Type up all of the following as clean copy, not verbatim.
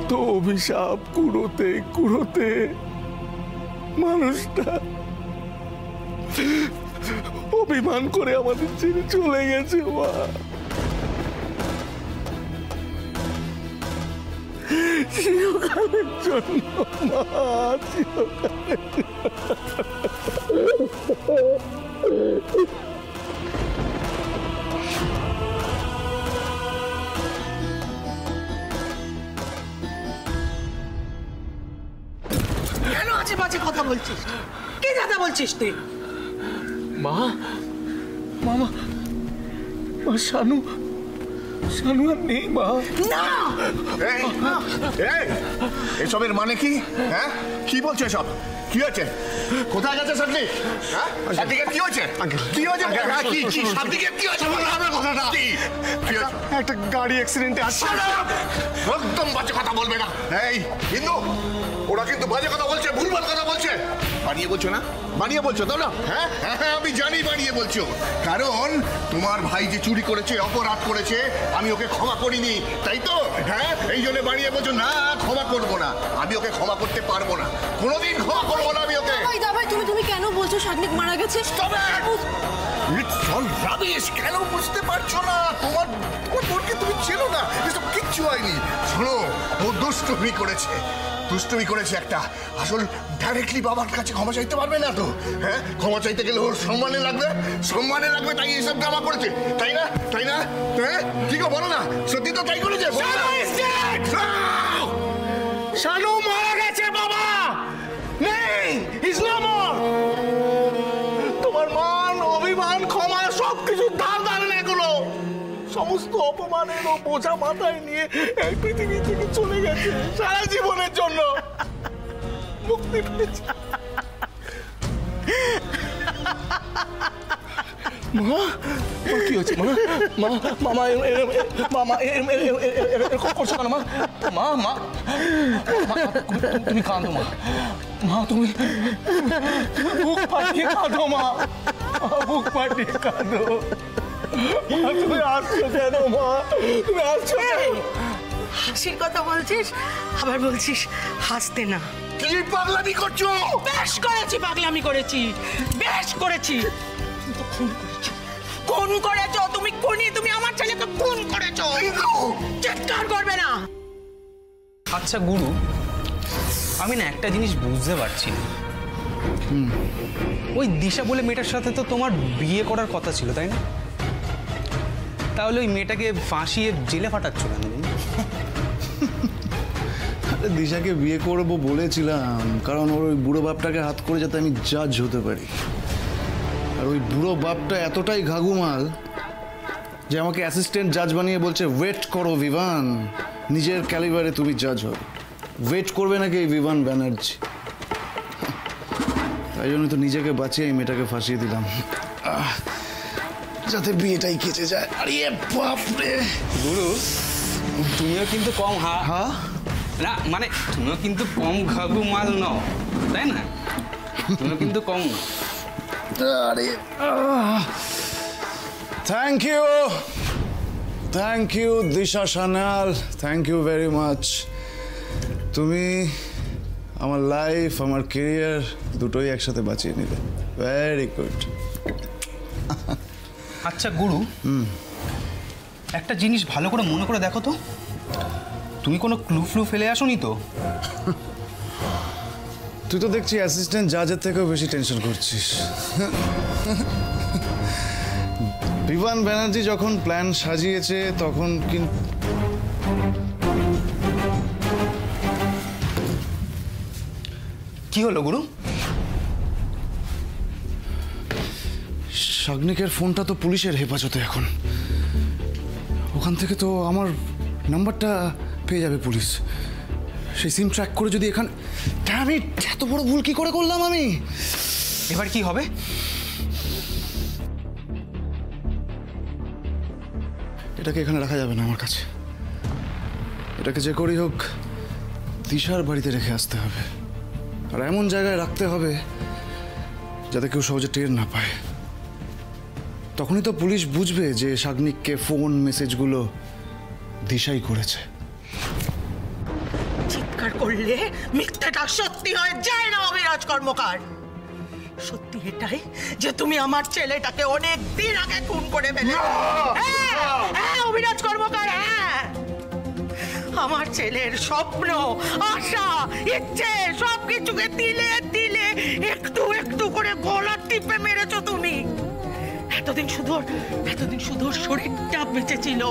কত অভিশাপ কুড়োতে কুড়োতে মানুষটা অভিমান করে আমাদের ছেড়ে চলে গেছে। মা, চিরকালের জন্য মা, চিরকালের কেন আজে বাজে কথা বলছিস? কে দাদা বলছিস তুই? মা, মামা, মা, শানু, শানু আর নেই মা। না, এসবের মানে কি? হ্যাঁ, কি বলছো এসব? কি হয়েছে? কোথায় গেছে সার্টিফিকেট? হ্যাঁ, সার্টিফিকেট কি হয়েছে? কি হয়েছে? কি সার্টিফিকেট কি হয়েছে? আমার কথাটা কি? একটা গাড়ি অ্যাক্সিডেন্টে আসছে। একদম বাজে কথা বলবে না। এই হিন্দু, ওরা কিন্তু বাজে কথা বলছে, ভুলভাল কথা বলছে। বানিয়ে বলছো না? বানিয়ে বলছো তো না? হ্যাঁ হ্যাঁ, আমি জানি বানিয়ে বলছো। কারণ তোমার ভাই যে চুরি করেছে, অপরাধ করেছে, আমি ওকে ক্ষমা করিনি, তাই তো? হ্যাঁ, এই জন্য বানিয়ে বলছো না, ক্ষমা করবো না। আমি ওকে ক্ষমা করতে পারবো না, কোনোদিন ক্ষমা করবো না আমি ওকে। দাদাভাই, তুমি কেন বলছো শাগনিক মারা গেছে? কেন বুঝতে পারছো না? তোমার বোনকে তুমি ছিল না, এসব কিচ্ছু হয়নি। শোনো, ও দুষ্টুমি করেছে, দুষ্টুমি করেছে একটা। আসল ডাইরেক্টলি বাবার কাছে ক্ষমা চাইতে পারবে না তো। হ্যাঁ, ক্ষমা চাইতে গেলে ওর সম্মানে লাগবে, সম্মানে লাগবে, তাই এসব ড্রামা করেছে, তাই না? তাই না? হ্যাঁ, কি গো, বলো না, সত্যি তো তাই করেছে। শানু মারা গেছে বাবা, নেই, ইজ নো মোর। তোমার মান, অভিমান, ক্ষমা সবকিছু ধার ধারেন এগুলো। সমস্ত অপমানের ও বোঝা মাথায় নিয়ে এই পৃথিবী থেকে চলে গেছে সারা জীবনের জন্য। মুক্তি পেয়েছে। মা, কি হচ্ছে মা? মা, মামা, মামা এরকম করছো কেন মা? মা, মা, তুমি কাঁদো মা। মা, তুমি বুক ফাটিয়ে কাঁদো মা, বুক ফাটিয়ে কাঁদো। তুমি আসছো কেন মা? তুমি আসছো কেন? হাসির কথা বলছিস, আবার বলছিস হাসতে না। কি পাগলামি করছো? বেশ করেছি, পাগলামি করেছি, বেশ করেছি। খুন করেছো তুমি, খুনি তুমি, আমার ছেলেকে খুন করেছো। চিৎকার করবে না। আচ্ছা গুরু, আমি না একটা জিনিস বুঝতে পারছি না। ওই দিশা বলে মেয়েটার সাথে তো তোমার বিয়ে করার কথা ছিল, তাই না? তাহলে ওই মেয়েটাকে ফাঁসিয়ে জেলে ফাটাচ্ছ কেন? দিশাকে বিয়ে করবো বলেছিলাম কারণ ওর ওই বুড়ো বাপটাকে হাত করে যাতে আমি জাজ হতে পারি। আর ওই বুড়ো বাপটা এতটাই ঘাগুমাল যে আমাকে অ্যাসিস্ট্যান্ট জাজ বানিয়ে বলছে, ওয়েট করো বিভান, নিজের ক্যালিবারে তুমি জাজ হও। ওয়েট করবে নাকি এই বিভান ব্যানার্জি? তাই জন্য তো নিজেকে বাঁচিয়ে এই মেয়েটাকে ফাঁসিয়ে দিলাম, যাতে বিয়েটাই কেটে যায়। আরে বাপরে গুরু, তুমিও কিন্তু কম হ্যাঁ না, মানে তুমিও কিন্তু কম ঘাগু মাল নও, তাই না? তুমিও কিন্তু কম না। আরে thank you, thank you Disha Sanyal, thank you very much. তুমি আমার লাইফ, আমার কেরিয়ার দুটোই একসাথে বাঁচিয়ে নিলে। Very good. আচ্ছা গুরু, একটা জিনিস ভালো করে মনে করে দেখো তো, তুমি কোনো ক্লু ফ্লু ফেলে আসোনি তো? তুই তো দেখছি অ্যাসিস্ট্যান্ট জাজের থেকেও বেশি টেনশন করছিস। বিভান ব্যানার্জি যখন প্ল্যান সাজিয়েছে তখন কিন্তু কি হলো গুরু? শাগনিকের ফোনটা তো পুলিশের হেফাজতে এখন। ওখান থেকে তো আমার নাম্বারটা পেয়ে যাবে পুলিশ। সেই সিম ট্র্যাক করে যদি এখানে, ড্যাম ইট, এত বড় ভুল কি করে করলাম আমি? এবার কি হবে? এটাকে এখানে রাখা যাবে না আমার কাছে। এটাকে যে করেই হোক দিশার বাড়িতে রেখে আসতে হবে, আর এমন জায়গায় রাখতে হবে যাতে কেউ সহজে টের না পায়। তখনই তো পুলিশ বুঝবে যে শাগনিককে ফোন মেসেজগুলো দিশাই করেছে। স্বীকার করলে মিথ্যাটা সত্যি হয়ে যায় না অবিরাজ কর্মকার। সত্যি এটাই যে তুমি আমার ছেলেটাকে অনেক দিন আগে খুন করে ফেলেছো। হ্যাঁ অবিরাজ কর্মকার, হ্যাঁ। আমার ছেলের স্বপ্ন, আশা, ইচ্ছে সবকিছুকে তিলে তিলে একটু একটু করে গলা টিপে মেরেছো তুমি। এতদিন শুধু শরীরটা বেঁচে ছিল,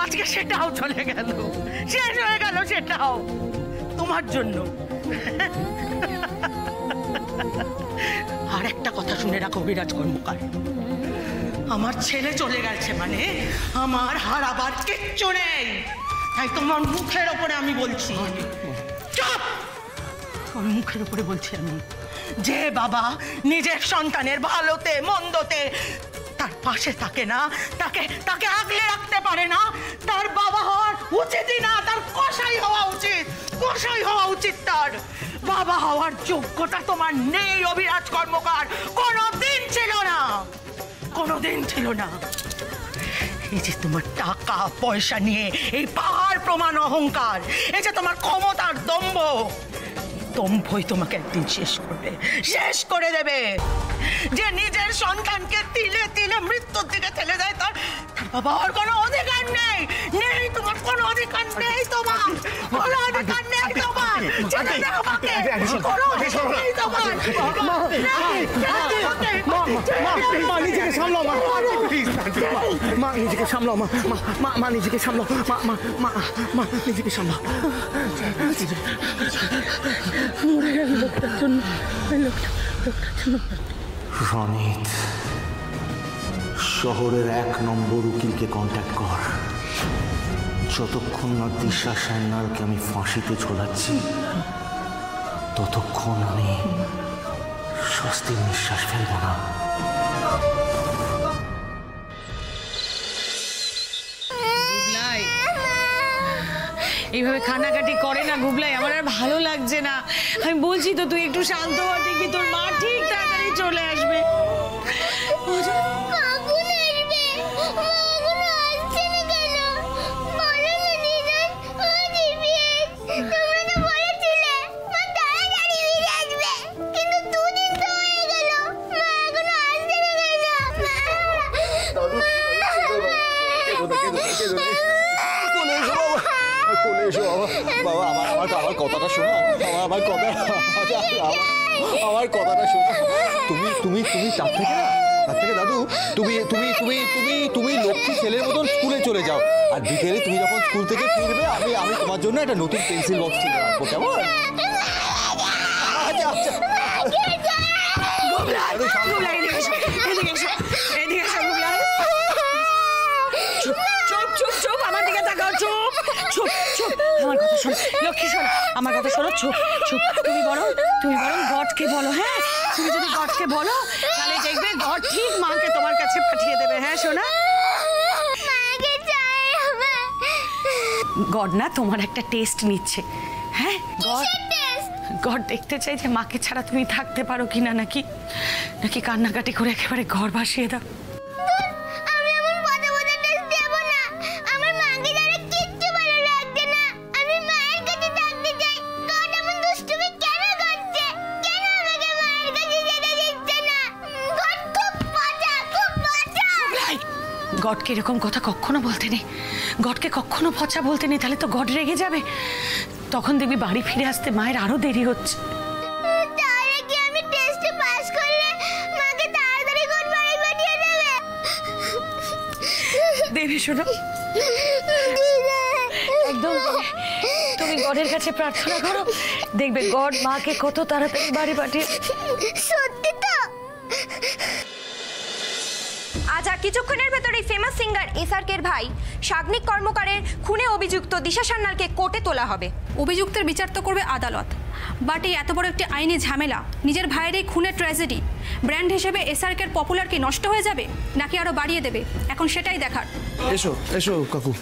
আজকে সেটাও চলে গেল, শেষ হয়ে গেল সেটাও তোমার জন্য। আর একটা কথা শুনে রাখো বিরাজ কর্মকার, আমার ছেলে চলে গেছে মানে আমার হারাবার কিচ্ছু নেই। তাই তোমার মুখের ওপরে আমি বলছি, চুপ! আমার মুখের ওপরে বলছি আমি, যে বাবা নিজের সন্তানের ভালোতে মন্দতে তার পাশে থাকে না, তাকে আগলে রাখতে পারে না, তার বাবা হওয়ার উচিতই না, তার কসাই হওয়া উচিত। তার বাবা হওয়ার যোগ্যতা তোমার নেই অবিরাজ কর্মকার, কোনোদিন ছিল না। এই যে তোমার টাকা পয়সা নিয়ে এই পাহাড় প্রমাণ অহংকার, এই যে তোমার ক্ষমতার দম্ভই তোমাকে একদিন শেষ করে দেবে। যে নিজের সন্তানকে তিলে তিলে মৃত্যুর দিকে ঠেলে দেয়, তার বাবা হওয়ার কোনো অধিকার নেই। তোমার কোনো অধিকার নেই, তোমার কোনো অধিকার নেই, তোমার ছেড়ে দাও আমাকে, কোনো অধিকার নেই তোমার। মা নিজেকে সামলাও, মা নিজেকে সামলাও, মা নিজেকে সামলাও, মা নিজেকে সামলাও। রনিত, শহরের 1 নম্বর উকিলকে কন্ট্যাক্ট কর। যতক্ষণ না দিশা সান্যালকে আমি ফাঁসিতে ঝোলাচ্ছি ততক্ষণ আমি স্বস্তির নিঃশ্বাস ফেলব না। এইভাবে কান্নাকাটি করে না গুবলাই, আমার আর ভালো লাগছে না। আমি বলছি তো তুই একটু শান্ত হ, দেখি তোর মা ঠিক তাড়াতাড়ি চলে আসবে। বাবা আমার কথাটা শোনো, আমার কথাটা শোনো। তুমি তার থেকে দাদু তুমি লক্ষ্মী ছেলের মতন স্কুলে চলে যাও, আর বিকেলে তুমি যখন স্কুল থেকে ফিরবে আমি তোমার জন্য একটা নতুন পেন্সিল বক্স কিনে রাখবো, কেমন? চুপ, আমার দিকে তাকাও, চুপ। আমার কথা শোনো লক্ষ্মী, শোনো আমার কথা শোনো, চুপ। তুমি বরং গডকে বলো। হ্যাঁ, তুমি যদি গডকে বলো তাহলে দেখবে গড ঠিক মাকে তোমার কাছে পাঠিয়ে দেবে। হ্যাঁ শোনা, গড না তোমার একটা টেস্ট নিচ্ছে। হ্যাঁ, গড দেখতে চাই যে মাকে ছাড়া তুমি থাকতে পারো কিনা, নাকি কান্নাকাটি করে একেবারে ঘর ভাসিয়ে দাও। গডকে এরকম কথা কখনো বলতে নেই, গডকে কখনো পচা বলতে নেই, তাহলে তো গড রেগে যাবে। তখন দেখবি বাড়ি ফিরে আসতে মায়ের আরো দেরি হচ্ছে। দেবী শোনো, একদম তুমি গডের কাছে প্রার্থনা করো, দেখবে গড মাকে কত তাড়াতাড়ি বাড়ি পাঠিয়ে। সত্যি তো? আজ আর কিছুক্ষণের ভেতরেই ফেমাস সিঙ্গার এসআরকের ভাই সাগ্নিক কর্মকারের খুনে অভিযুক্ত দিশা সান্যালকে কোর্টে তোলা হবে। অভিযুক্তের বিচার তো করবে আদালত, বাট এই এত বড় একটি আইনি ঝামেলা, নিজের ভাইয়ের এই খুনের ট্র্যাজেডি ব্র্যান্ড হিসেবে এসআরকের পপুলার কি নষ্ট হয়ে যাবে নাকি আরো বাড়িয়ে দেবে, এখন সেটাই দেখার। এসো কাকু।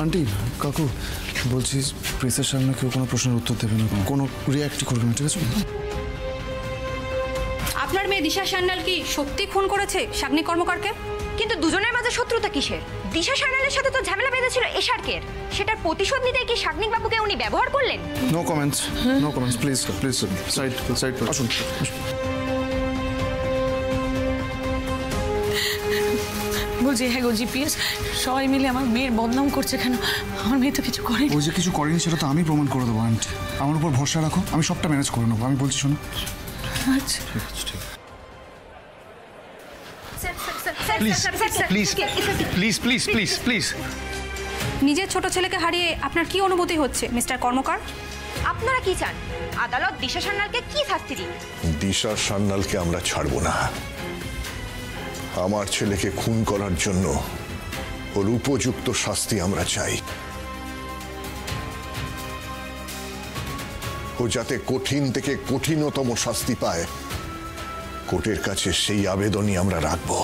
আন্টি, কাকু, বলছি প্রেসের সামনে কেউ কোনো প্রশ্নের উত্তর দেবে না, কোনো রিঅ্যাক্ট করবে না, ঠিক আছে? আপনার মেয়ে দিশা সান্যাল কি সত্যি খুন করেছে সাগ্নিক কর্মকারকে? কিন্তু দুজনের মাঝে শত্রুতা কিসের? দিশা সান্যালের সাথে তো ঝামেলা বেঁধেছিল এসআরকের, সেটার প্রতিশোধ নিতে কি শাগনিক বাবুকে উনি ব্যবহার করলেন? No comments, no comments, please please side আসুন। বলছি হ্যাঁ গো জিপিএস, সবাই মিলে আমার মেয়ের বদনাম করছে কেন? আমার মেয়ে তো কিছু করেনি। ওই যে কিছু করেনি সেটা তো আমি প্রমাণ করে দেবো আন্টি, আমার উপর ভরসা রাখো, আমি সবটা ম্যানেজ করে নেবো। আমি বলছি শোনো। আচ্ছা please please please please please please. নিজের ছোট ছেলেকে হারিয়ে আপনার কি অনুভূতি হচ্ছে মিস্টার কর্মকার? আপনারা কি চান আদালত দিশা সান্যালকে কি শাস্তি দিন? দিশা সান্যালকে আমরা ছাড়বো না। আমার ছেলেকে খুন করার জন্য ওর উপযুক্ত শাস্তি আমরা চাই। ও যাতে কঠিন থেকে কঠিনতম শাস্তি পায়, কোর্টের কাছে সেই আবেদনই আমরা রাখবো।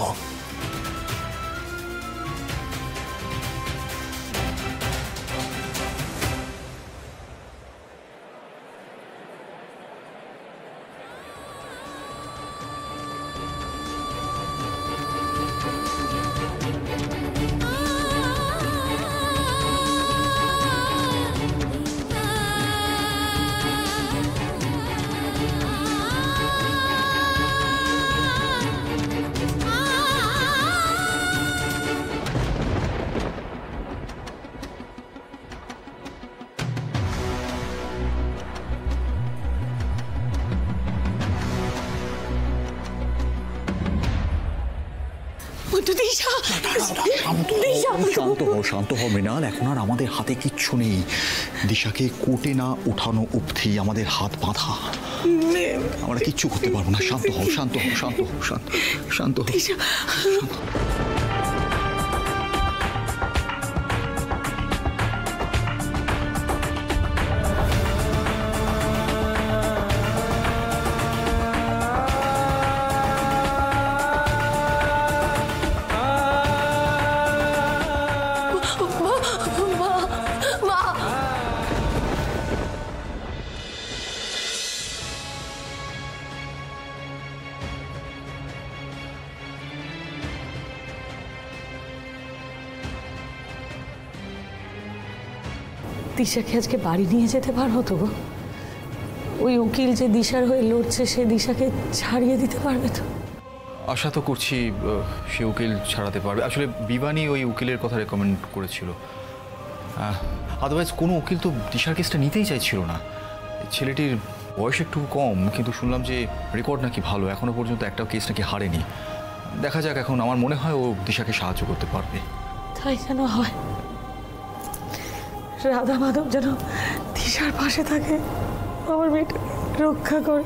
শান্ত হও মৃণাল, এখন আর আমাদের হাতে কিচ্ছু নেই। দিশাকে কোর্টে না উঠানো অবধি আমাদের হাত বাঁধা, আমরা কিচ্ছু করতে পারবো না। শান্ত হও, শান্ত হও, শান্ত হও, শান্ত হও। দিশাকে আজকে বাড়ি নিয়ে যেতে পারবো তো গো? ওই উকিল যে দিশার হয়ে লড়ছে সে দিশাকে ছাড়িয়ে দিতে পারবে তো? আশা তো করছি সে উকিল ছাড়াতে পারবে। আসলে বিবানী ওই উকিলের কথা রেকমেন্ড করেছিল, আদারওয়াইজ কোনো উকিল তো দিশার কেসটা নিতেই চাইছিল না। ছেলেটির বয়স একটু কম, কিন্তু শুনলাম যে রেকর্ড নাকি ভালো, এখনো পর্যন্ত একটাও কেস নাকি হারেনি। দেখা যাক, এখন আমার মনে হয় ও দিশাকে সাহায্য করতে পারবে। তাই যেন হয়, রাধা মাধব যেন দিশার পাশে থাকে, আমার মেয়েটা রক্ষা করে।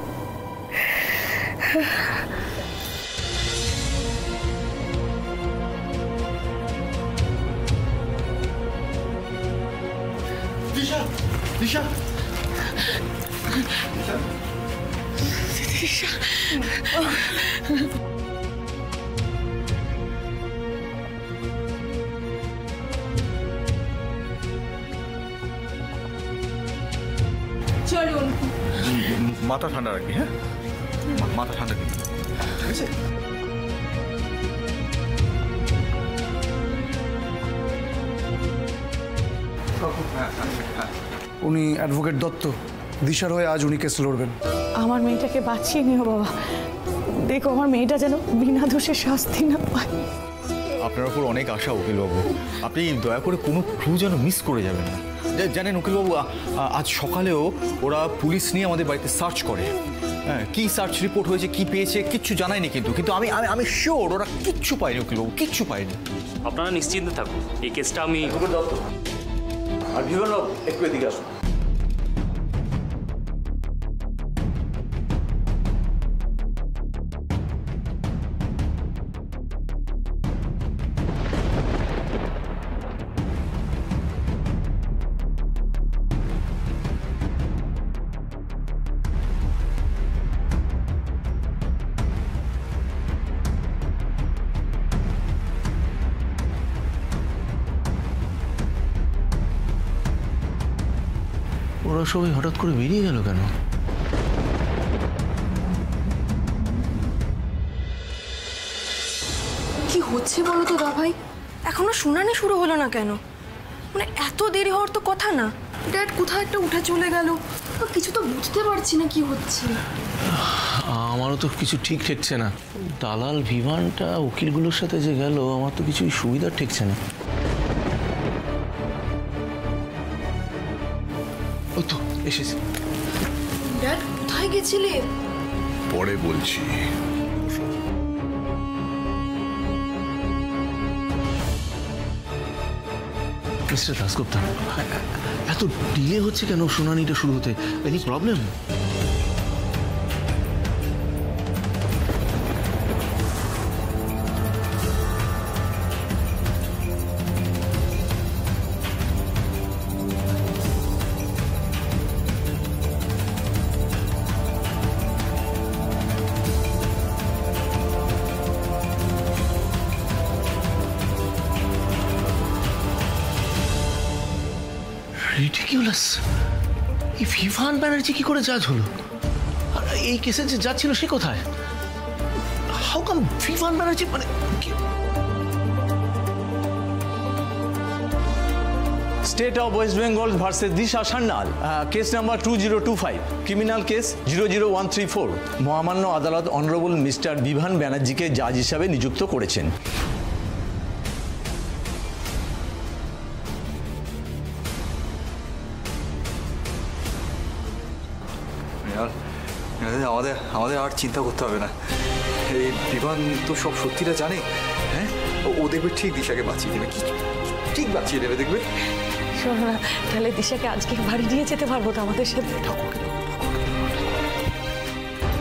দিশা দিশা দিশা চলুন। মাথা ঠান্ডা রাখবি, হ্যাঁ মাথা ঠান্ডা রাখবি, ঠিক আছে? উনি অ্যাডভোকেট দত্ত, দিশার হয়ে আজ উনি কেস লড়বেন। আমার মেয়েটাকে বাঁচিয়ে নিও বাবা, দেখো আমার মেয়েটা যেন বিনা দোষে শাস্তি না পায়। আপনার উপর অনেক আশা উকিলবাবু, আপনি দয়া করে কোনো ক্লু যেন মিস করে যাবেন না। জানেন উকিলবাবু, আজ সকালেও ওরা পুলিশ নিয়ে আমাদের বাড়িতে সার্চ করে। হ্যাঁ, কি সার্চ রিপোর্ট হয়েছে, কি পেয়েছে কিচ্ছু জানায়নি, কিন্তু আমি আমি শিওর ওরা কিচ্ছু পায়নি উকিলবাবু, কিচ্ছু পায়নি। আপনারা নিশ্চিন্তে থাকুন, এই কেসটা আমি আর বিভানবাবু একটু এদিকে আসুন। ওরা সবাই হঠাৎ করে বেরিয়ে গেল কেন? কি হচ্ছে বলো তো দা ভাই? এখনো শুনানি শুরু হলো না কেন? মানে এত দেরি হওয়ার তো কথা না। ড্যাড কোথাও একটা উঠে চলে গেল, কিছু তো বুঝতে পারছি না কি হচ্ছে। আমারও তো কিছু ঠিক ঠেকছে না। দালাল বিমানটা উকিলগুলোর সাথে যে গেল, আমার তো কিছুই সুবিধা ঠেকছে না। ও তো এসেছে। ড্যাড কোথায় গেছিলে? পরে বলছি। মিস্টার দাশগুপ্তা, এত ডিলে হচ্ছে কেন শুনানিটা শুরু হতে? Any problem? রিডিকিউলাস! এই ভিভান ব্যানার্জি কি করে জাজ হলো? আর এই কেসে যে জাজ ছিল সে কোথায়? হাউ কাম ভিভান ব্যানার্জি মানে State of West Bengal versus Disha Sannal, case number 2025, criminal case 00134. মহামান্য আদালত অনারেবল মিস্টার বিভান ব্যানার্জিকে জাজ হিসাবে নিযুক্ত করেছেন। আমাদের আর চিন্তা করতে হবে না। এই বিমান তো সব সত্যিটা জানে। হ্যাঁ, ও দেখবে ঠিক দিশাকে বাঁচিয়ে দেবে, ঠিক বাঁচিয়ে দেবে দেখবে। শোনো না, তাহলে দিশাকে আজকে বাড়ি নিয়ে যেতে পারবো তো আমাদের সাথে?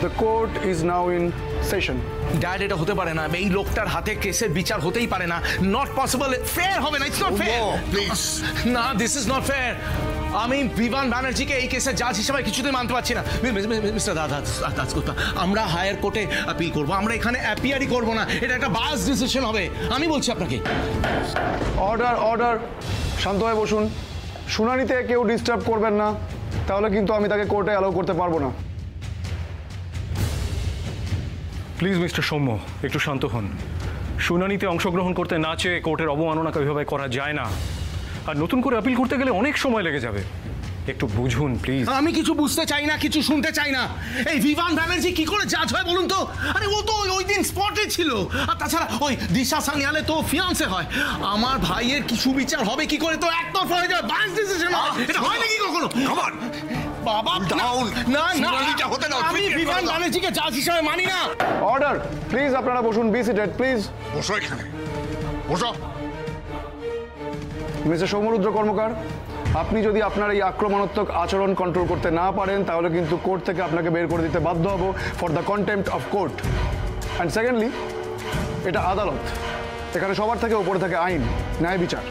The court is now in session. Dad, এটা হতে পারে না। এই লোকটার হাতে কেসের বিচার হতেই পারে না। Not possible. ফেয়ার হবে না। It's not fair. প্লিজ না, দিস ইজ নট ফেয়ার। আমি বিভান ব্যানার্জিকে এই কেসের জাজ হিসেবে কিছুতেই মানতে পারছি না। মিস্টার দাশগুপ্তা, আমরা হায়ার কোর্টে অ্যাপিল করবো। আমরা এখানে অ্যাপিয়ারই করবো না। এটা একটা বাস ডিসিশন হবে, আমি বলছি আপনাকে। Order, order. শান্ত হয়ে বসুন। শুনানিতে কেউ ডিস্টার্ব করবেন না, তাহলে কিন্তু আমি তাকে কোর্টে অ্যালাউ করতে পারবো না। প্লিজ মিস্টার সৌম্য, একটু শান্ত হন। শুনানিতে অংশগ্রহণ করতে না চেয়ে কোর্টের অবমাননাকে ওইভাবে করা যায় না। আর নতুন করে আপিল করতে গেলে অনেক সময় লেগে যাবে। একটু বুঝুন প্লিজ। আমি কিছু বুঝতে চাই না, কিছু শুনতে চাই না। এই বিভান ব্যানার্জি কি করে জাজ হয় বলুন তো? আরে ও তো ওই দিন স্পটে ছিল। আর তাছাড়া ওই দিশা সানিয়ালে তো ফিয়ান্সে হয়। আমার ভাইয়ের কিছু বিচার হবে কি করে? তো একতরফা হয়ে যাবে, বাস ডিসিশন হয়। এটা হয় নাকি কখনো? বাবা না না, আমি বিভান ব্যানার্জিকে জাজ হিসেবে মানি না। অর্ডার, প্লিজ আপনারা বসুন। Be seated please. বসো এখানে, বসো। মিস্টার সৌম্যরুদ্র কর্মকার, আপনি যদি আপনার এই আক্রমণাত্মক আচরণ কন্ট্রোল করতে না পারেন, তাহলে কিন্তু কোর্ট থেকে আপনাকে বের করে দিতে বাধ্য হব for the contempt of court. And secondly, এটা আদালত, এখানে সবার থেকে উপরে থাকে আইন, ন্যায় বিচার।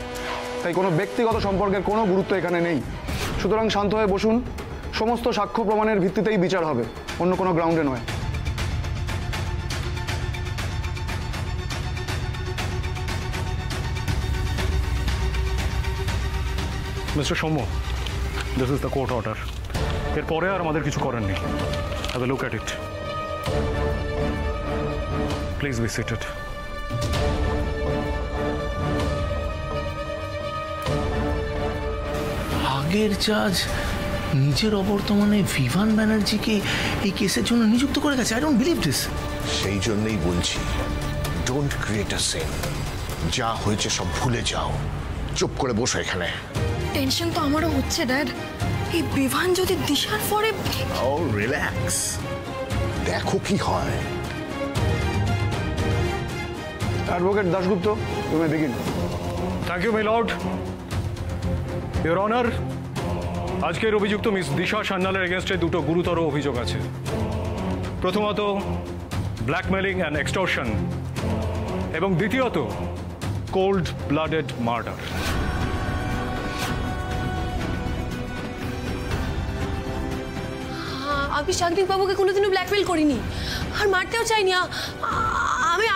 তাই কোনো ব্যক্তিগত সম্পর্কের কোনো গুরুত্ব এখানে নেই। সুতরাং শান্ত হয়ে বসুন। সমস্ত সাক্ষ্য প্রমাণের ভিত্তিতেই বিচার হবে, অন্য কোনো গ্রাউন্ডে নয়। Mister Soumya, this is the court order. এরপরে আর আমাদের কিছু করার নেই। Have a look at it. Please be seated. আগের জাজ নিজের অবর্তমানে বিভান ব্যানার্জিকে এই কেসের জন্য নিযুক্ত করে গেছে। I don't believe this. সেই জন্যই বলছি, ডোন্ট ক্রিয়েট আ সিন। যা হয়েছে সব ভুলে যাও, চুপ করে বসো এখানে। টেনশন তো আমারও হচ্ছে ড্যাড। এই বিভান যদি দিশার পরে। ও রিল্যাক্স, দেখো কি হয়। Advocate Dasgupta, you may begin. Thank you my lord. Your honour, আজকের অভিযুক্ত মিস দিশা সান্যালের এগেনস্টে দুটো গুরুতর অভিযোগ আছে। প্রথমত ব্ল্যাকমেলিং অ্যান্ড এক্সটর্শন, এবং দ্বিতীয়ত কোল্ড ব্লাডেড মার্ডার। আমি শাগনিক বাবুকে কোনোদিনও ব্ল্যাকমেল করিনি, আর মারতেও চাইনি।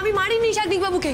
আমি মারিনি শাগনিক বাবুকে।